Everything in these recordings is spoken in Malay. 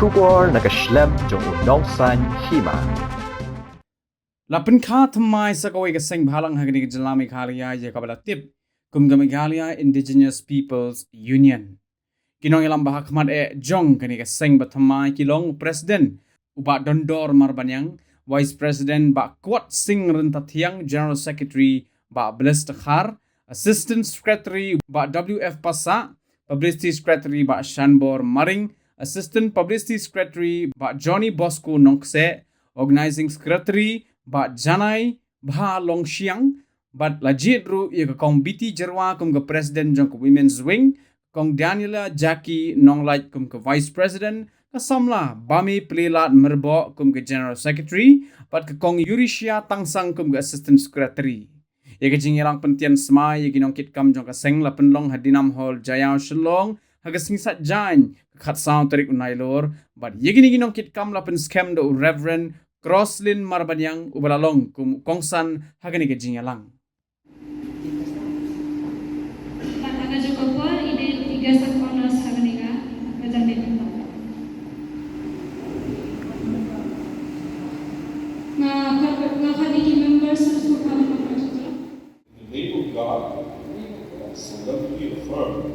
Shubor nakaslem jong unongsan Hima. Lapin kha Thymmai sa Kawei ka Sengbhalang hagani ka Jylla Meghalaya ya kabala tip kumga Meghalaya Indegenous Peoples Union. Kinong ilang bahak mat jong kani ka Sengba Thymmai kilong President uba dondor marbanyang Vice President ba Kwat Sing Rentatiang General Secretary ba Blessed Khar Assistant Secretary ba WF Pasa Publicity Secretary ba Shanbor Maring Assistant Publicity Secretary ba Johnny Bosco Nongse Organizing Secretary ba Janai Bha Longxiang bat lajit ru ia ka kong biti jerwa kum ka President jong ka Women's Wing kong Daniela Jackie Nonglight kum ka Vice President kasamla bami pelilat merbo kum ka General Secretary bat ka kong Eurasia Tangsang kum ka Assistant Secretary. Ia ka jingilang pentian semai ia ginong kit kam jong ka seng la penlong hadinam hall jayao shalong haga singsat jan khat sound tarik unai lor bat ia ginong kit kam la pen scam do Reverend Crosslin Marbanyang ubalalong kum kongsan hagani ka jingilang. God, solemnly affirm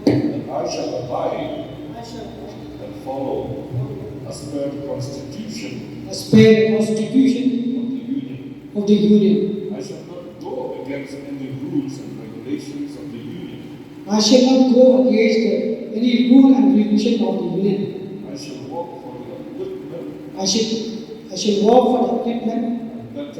that I shall abide and follow as per the Constitution of the Union. I shall not go against any rules and regulations of the Union. I shall not go against any rule and regulation of the Union. I shall work for the upliftment I shall work for the upliftment and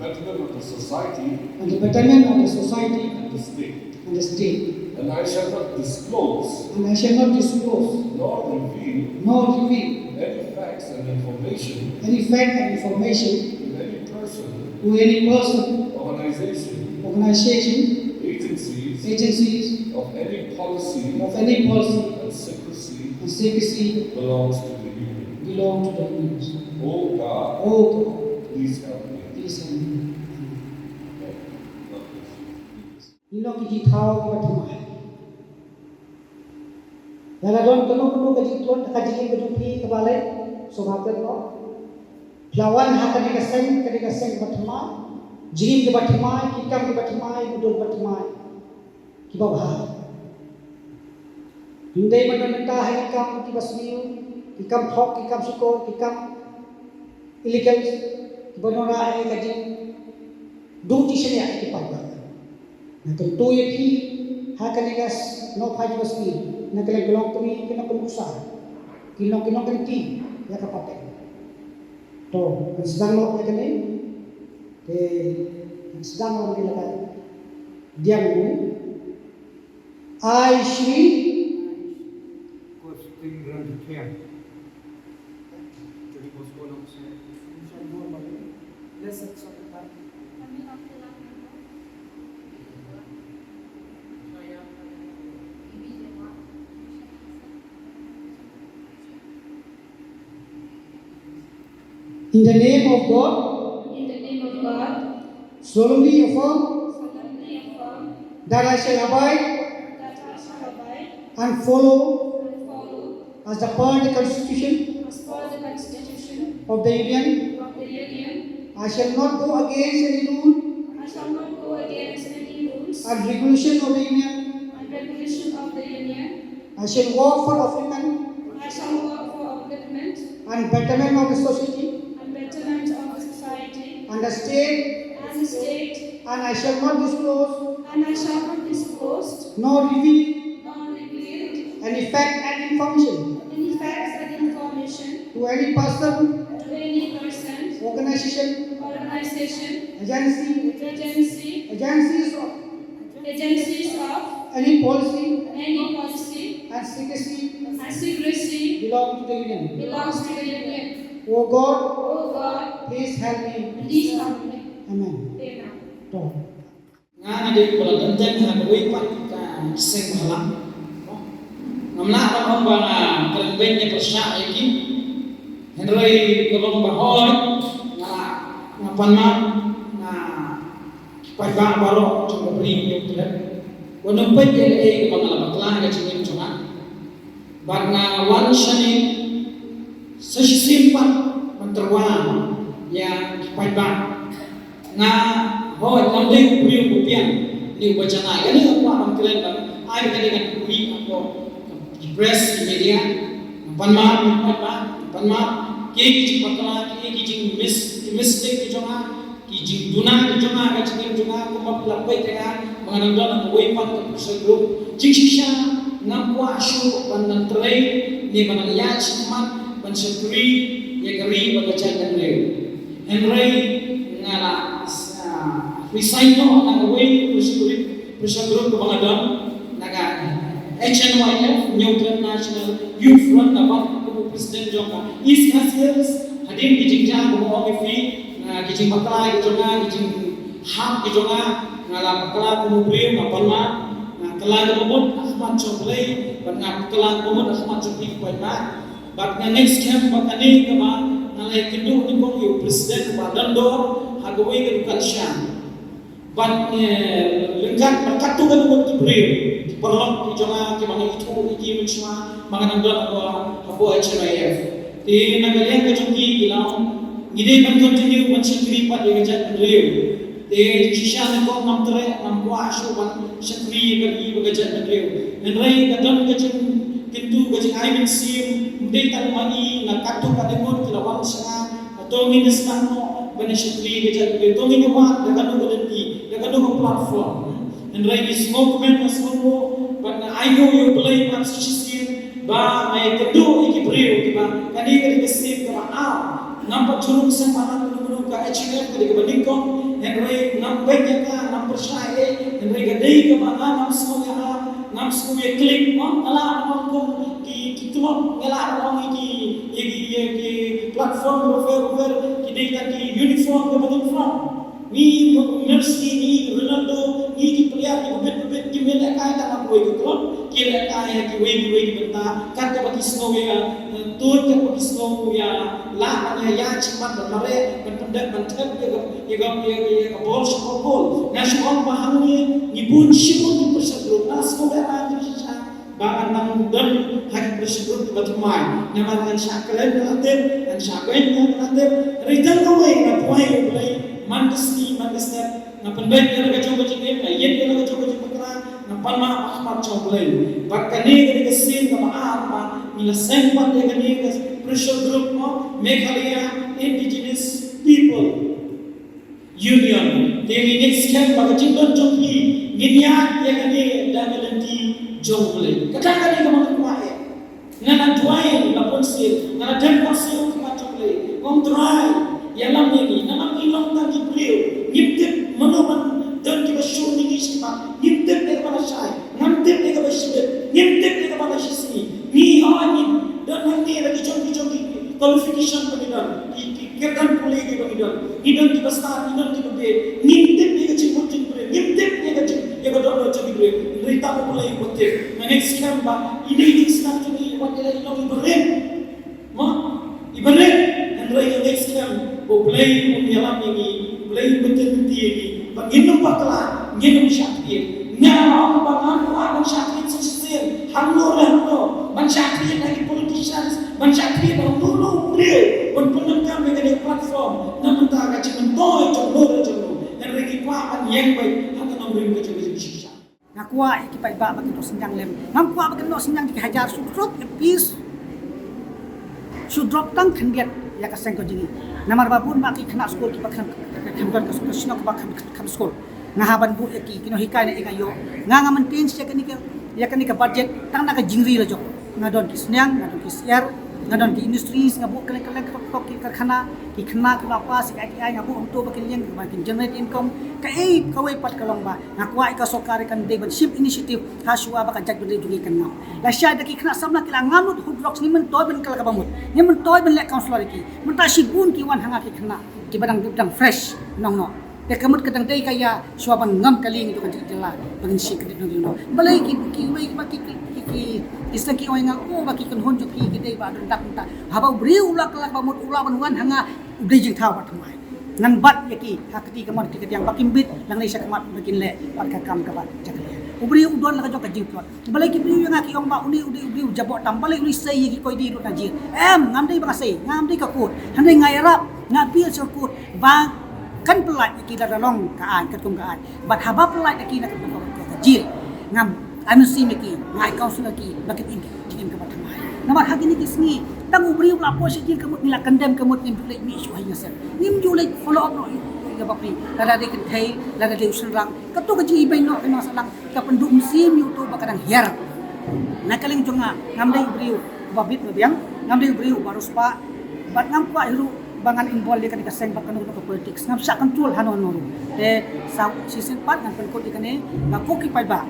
betterment of the society and the betterment of the society and the state. and the state. And I shall not disclose And I shall not disclose nor reveal nor reveal any facts and information any fact and information to any person, to any person, organization, organization, agencies of any policy any and secrecy and secrecy belongs to the Union. belong to the Union. Oh God, Oh God, please help me. please help me. God bless you. Nino kiti thao ki Thymmai. Dalam don kanu kaji tuan kaji kejupi kebalik sobatkan no. Lawan hakani kaseng Thymmai. Jing ke Thymmai, kikam ke Thymmai, budul Thymmai. Kibabah. Hindai menenta hai kikam kibasmiu, kikam thok, kikam sikor, kikam illegal. Kibanora hai kaji duty senya kipabah. Nah tentu ya ki hakani kas no phaji basmi. Nah kalau gelong kami kena penusah, kilong kenti ya kapate. To sedang lo ya kene, sedang lo kita kan dia ni. I Shri in the name of God, solemnly affirm that I shall abide and follow as the part of the Constitution of the Union. I shall not go against any rule and regulation of the Union. I shall work for upliftment and betterment of the society and the state, and I shall not disclose nor reveal any fact and information to any person, organization, agencies of any policy and secrecy belong to the Union. Oh God, please help me. Amen. To. Nga di pala ganteng ha Kawei pat ka Sengbhalang. Ngamla pa kong ba nga kalangben niya pasya iki. Henry kalong bahoy nga panmat nga pagba baro chung bring yung tulan. Wanong pwede ay mga labakla nga chingin chunga. But na wan shani sa simpat manterwa ya paiba na ho lamdeng priu pupian ni wajana gani aku am keren bang ai gani kan wi ako press media panma ke ki pakla ke ki mistake ki duna ki jonga ka chikin jonga ko maplapai tega mangan don ko wi pat ko group chiksha ngapwa ashu ban tray ni ban ya chikmat ban sekri ya gari baga chan le henry ngala resign no na way pressure group ko mga don naga HNYF New International Youth Front na ko president jong East Coast hadin kijingja ko mo fi kijing bakla kijonga kijing hak kijonga ngala bakla ko bri na palma na kala ko mo ahmad choplay ban na kala ko mo ahmad choplay ko ba but na next camp bakani kama nalai kindu ni ko yung president badan do hagawai ka kalsyan but lengkap berkatu kan ko bri perlok ki jonga ki mga itu ki mensma mga nandon ako HMIF ti nagalian ka jungki ilaw ngide man continue man sikri pa de gajat rew te shisha ko namtre am ko asho ban sikri gari gajat rew nenrai kadam gajat kintu gajat ai min sim mde tan magi na katu kademon kilawang sanga to minus no ban sikri gajat rew to min wa daga no gadi daga no platform nenrai is movement as mo ban I know you play man shishin ba may kadu ikibrew diba kani kani sim ka a nampak curug Sengbhalang dulu ka HMF ka dibanding ko henry nampak ka nam percaya henry gadai ka mana nam semua klik on ala ko ki tumo ngala on ki platform over ki data ki uniform ka bading from ni Messi ni Ronaldo ni ki player ki bet ki mele kai ta ko ko ki le kai ki we benta kan ka bagi snow ya tut ka bagi snow ya la nya ya cimat mare pendak bentek ya bol shopol na shopol bahangi ni bun shipon ni persegrup na snow ya ni sha ba nang dan hak persegrup batmai na man syakren atem dan syakren atem return away na point play mandasni na penbet na coba cingin na yen na coba pakra na palma ahmad choplay bakani gani kasin ka ma nila sengpat ya gani pressure group mo Meghalaya Indegenous People Union the next camp baga cingdon chokli ginya ya gani damelanti choplay kadang-kadang ka mga kuwae na tuwain na ponsil na temposil ka choplay kung try yalam ini namang ilong ta gibriu ngiptip manoman dan kita show ni kisma ngiptip ni kepala syai ngiptip ni kepala syai ngiptip ni kepala syai ni hanin dan nanti lagi contoh qualification pengidon kirkan pulih di pengidon idon kita start idon kita be ngiptip ni kecil ngiptip ni kecil ya betul betul gibriu rita pulih ngiptip next camp ini start ni waktu ilong ibrahim ibrahim and right next camp play yalam ini play betul ini baginum bakla nginum syakir nyam bangan orang syakir sesir hanno ban syakir lagi politicians ban syakir dulu play ban penekam dengan platform namun tak akan mentoy jono dan lagi paman yang baik hanya nombor ke coba sisa nakwa ikipai ba magino sinjang lem namkwa magino sinjang dihajar sudrot peace sudrot tang khendiat ya kaseng ko jini namar babun maki kena skor ki bakhan khamkan ka skor sino ka bakhan kham skor ngahaban bu eki kino hikai ne engayo nga maintain ya kani ka budget tang na ka jingri la jo ngadon ki snyang ngadon ki siar ngadon ki industries ngabu kale ki karkhana ki khna ki apa si ai ngabu untuk bakin yang makin generate income ka kawai pat kalong ba ngakwa ka sokare kan development initiative haswa ba ka jag bede jugi kan la sya da ki khna samna ki ngamut hudrox ni men toy ben kala ka bamut ni men toy ben le counselor ki men ta sibun ki wan hanga ki khna ki badang fresh nong no te kamut kadang dei kaya swaban ngam kaling itu kan Jylla bangin si kadang no balai ki wei ba ki isla ki oy nga o ba ki kan honjo ki dei ba dun dak ta haba briu ulak lak bamut ulaban wan hanga udai jing thaw ba thamai nan bat yaki hakati kamar ki yang bakimbit lang nei sa kamat bagin le pat ka kam ka ba jakle ubri udon la ka jing plot balai ki bri nga ki ong ba uni ubri jabot tam balai uni sei ki koi di lut na jir ngam dei ba sei ngam dei ka kut han dei ngai rap nga bil sur kut ba kan pelat ki da long ka an ka kum ka an bat haba pelat ki na ka jir ngam anu si me ki ngai council ki bakit in ki ka bat mai namat hagi ni kisni tang ubri la po si jir kamut nila condemn kamut nim tulai mi shu hai sen nim julai follow up no ya bapi lada de kan thai lada de usul rang ka to ka ji bai no na salang ka pendum sim youtube bakadang her na kaling jonga ngam dei ubri babit biang ngam dei ubri barus pa bat ngam kwa hiru bangan involved kan ka seng bakano ko politics ngam sa control hanon no te sa season part ngan pen ko ikane na ko ki pai ba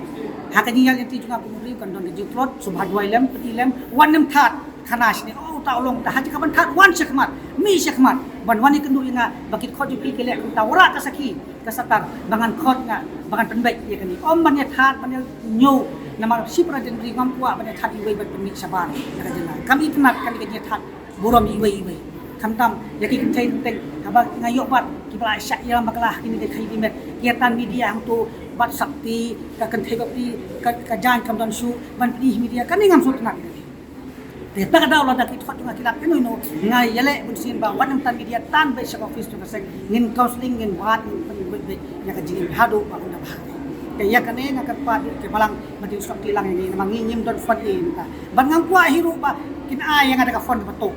hakani yal enti jonga ubri kan don ji plot subhadwailem petilem wanam that khanas ni ta ulong ta haji kaban that wan sekmat mi sekmat ban wani kendu inga bakit khot jupi kele ta ora ta saki kasatar bangan khot nga bangan penbaik ya kani om ban ya that ban nyu nama si prajen ri ngam kwa ban that iwei ban pemik sabar ka jena kami kenat kan ke that borom iwei kamtam yaki kentai teng haba ngayok bat kibla syak yang baklah kini de khai dimet kegiatan media hang tu bat sakti ka kentai kopi ka jan kam don su ban pi media kan ngam sut nak te ta da la da ki thot nga kilap eno no ngai yale bun sin ba wanam tan media tan be sak office tu kasek ngin counseling ngin wat be ya ka jingin hado ba unda ba ke ya kane nga ka pa ke balang mati usap tilang ini mangingim don fund in ta ban ngam kwa hiru ba kin ay yang ada ka fund bato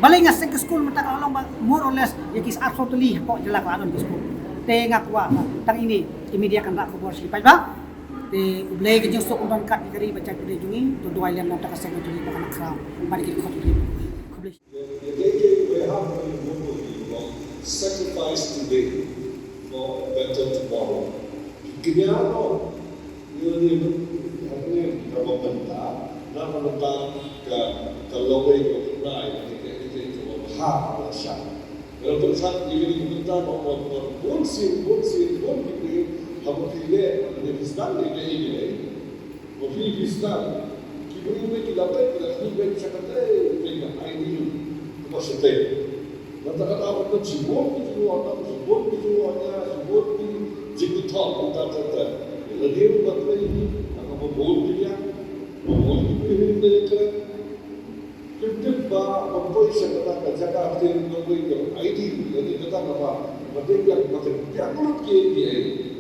balai nga sek school mata ka long more or less yakis absolutely po Jylla ka anon school te nga kwa tang ini media kan ra ko bor si pai ba te ublay ke jung sok don kat kari baca kede jungi to do island nota ka sek to li ba khram bari ki khot li publish sacrifice today for a better tomorrow. Kiniano yun ano yung benta na manunta ka kalaway ko na ito ha wala siya. Pero pag sa yung benta mo bunsin हम पीले हिंदुस्तान लेके ही गए वो भी हिंदुस्तान की बड़ी में की लाते हैं रखनी में चकते हैं आईडी तो बस ते मतलब कता वो तो जीवन की जो आता की जिंदगी था होता था लगे वो बतले ही अगर वो बोल दिया वो बोल भी नहीं करे कितने बार वो कोई शब्द का जगह पे कोई आईडी यदि कता ना मतलब क्या मतलब किए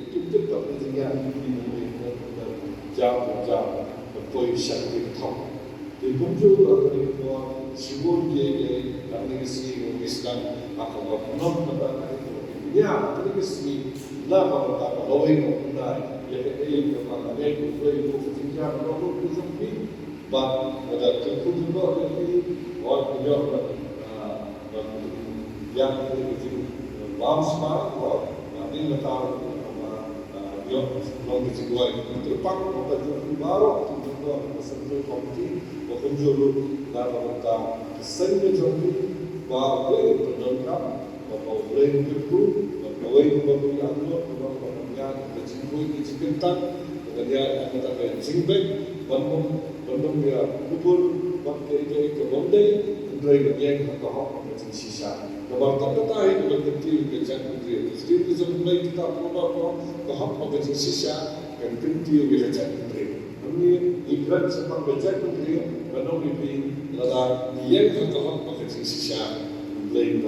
Kita tak berjaya jauh berpoin syakir tahu. Di muncul dari luar syukur dia dari segi Islam maka non pada itu dia dari segi lama pada lawai mula ya kepada mereka itu sejak lalu disebut bah pada kedua lagi orang yang itu lama ini letak yo long di gua itu pak pada baru itu juga sesuatu komiti waktu dalam kata seni joki bahwa pendengar bahwa boleh itu bahwa itu bahwa yang kecil kecilkan dan dia kata Sengbhalang bandung dia kubur waktu itu bonde dari yang kata macam sisa kalau tak tahu itu betul kecil dia itu sebenarnya kita perlu bahwa macam sisa yang penting dia kecil dia ini iklan sebab kecil dia bandung ini adalah yang kata macam sisa lain